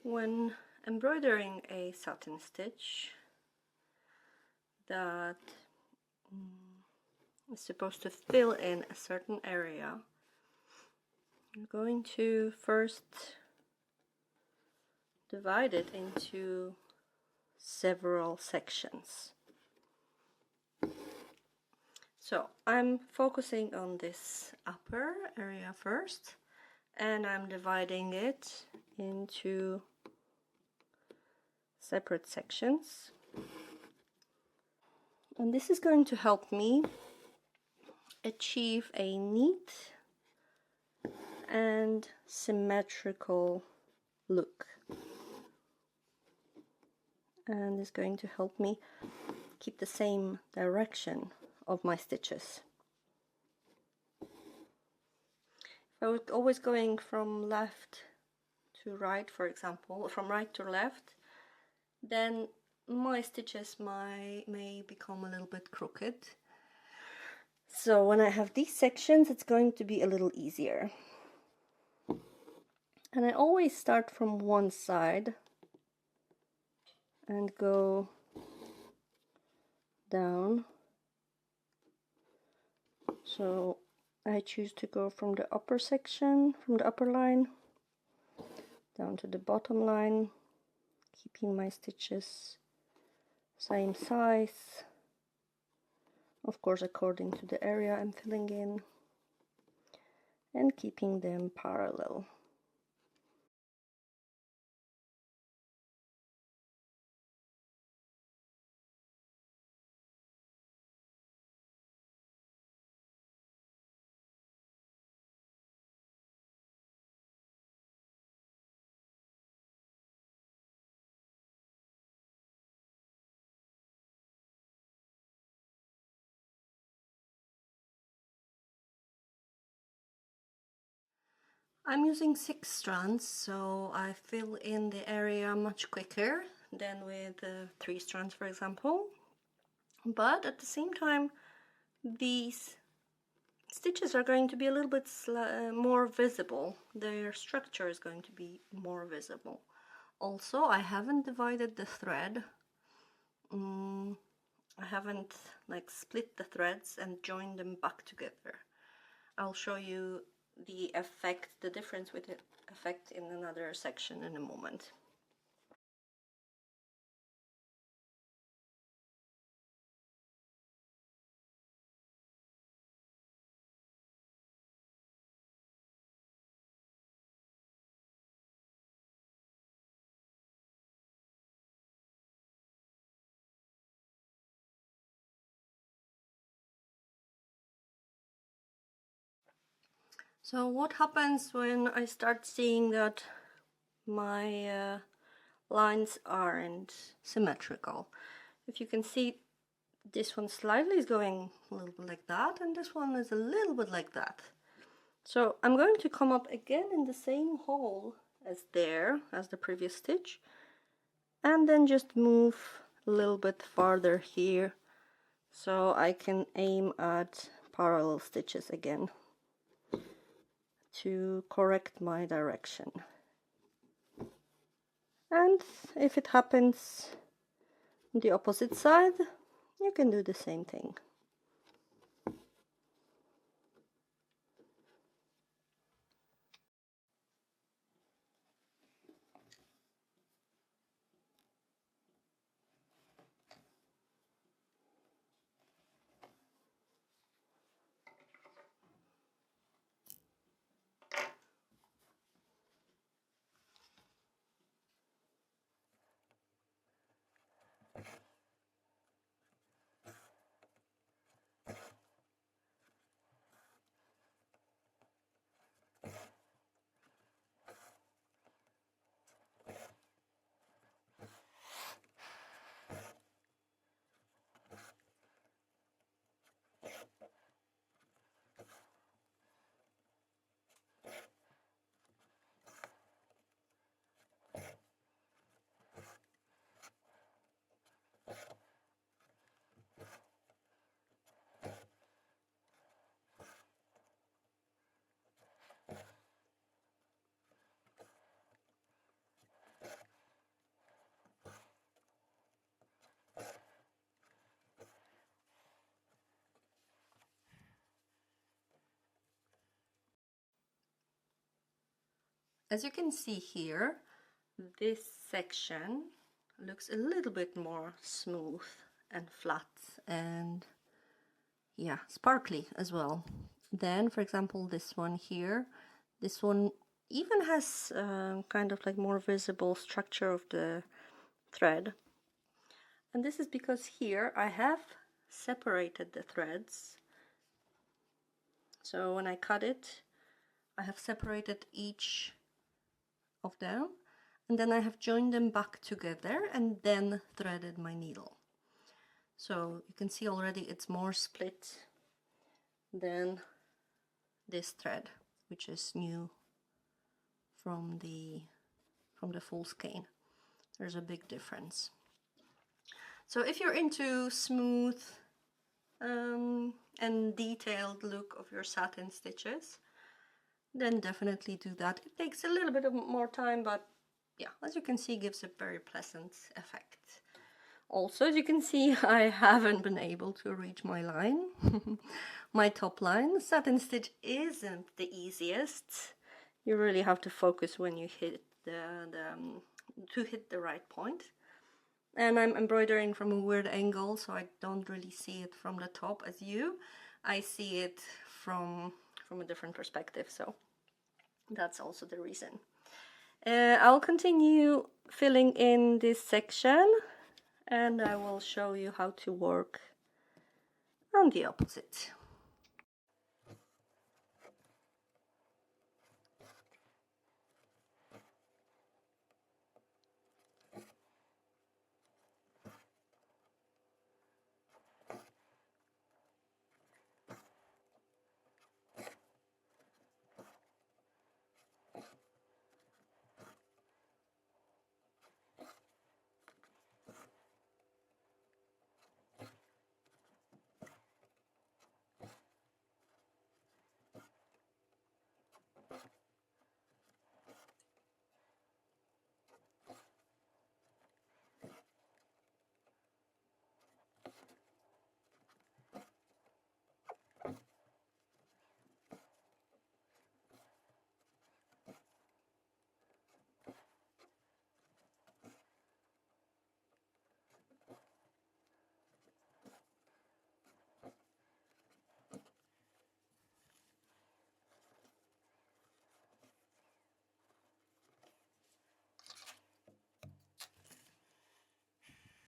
When embroidering a satin stitch that is supposed to fill in a certain area, I'm going to first divide it into several sections. So I'm focusing on this upper area first, and I'm dividing it into separate sections. And this is going to help me achieve a neat and symmetrical look, and is going to help me keep the same direction of my stitches. If I was always going from left to right, for example, from right to left, then my stitches may become a little bit crooked. So when I have these sections, it's going to be a little easier. And I always start from one side and go down. So I choose to go from the upper section, from the upper line, down to the bottom line, keeping my stitches same size, of course according to the area I'm filling in, and keeping them parallel. I'm using 6 strands, so I fill in the area much quicker than with 3 strands, for example. But at the same time, these stitches are going to be a little bit more visible. Their structure is going to be more visible. Also, I haven't divided the thread. I haven't split the threads and joined them back together. I'll show you the difference with the effect in another section in a moment. So what happens when I start seeing that my lines aren't symmetrical? If you can see, this one slightly is going a little bit like that, and this one is a little bit like that. So I'm going to come up again in the same hole as the previous stitch, and then just move a little bit farther here so I can aim at parallel stitches again to correct my direction. And if it happens on the opposite side, you can do the same thing. As you can see here, this section looks a little bit more smooth and flat and yeah, sparkly as well. Then, for example, this one here, this one even has kind of like more visible structure of the thread. And this is because here I have separated the threads. So when I cut it, I have separated each of them, and then I have joined them back together and then threaded my needle. So you can see already it's more split than this thread, which is new from the full skein. There's a big difference. So if you're into smooth and detailed look of your satin stitches, then definitely do that. It takes a little bit of more time, but yeah, as you can see, gives a very pleasant effect. Also, as you can see, I haven't been able to reach my line, my top line. Satin stitch isn't the easiest. You really have to focus when you hit to hit the right point. And I'm embroidering from a weird angle, so I don't really see it from the top as you. I see it from a different perspective, so that's also the reason. I'll continue filling in this section, and I will show you how to work on the opposite.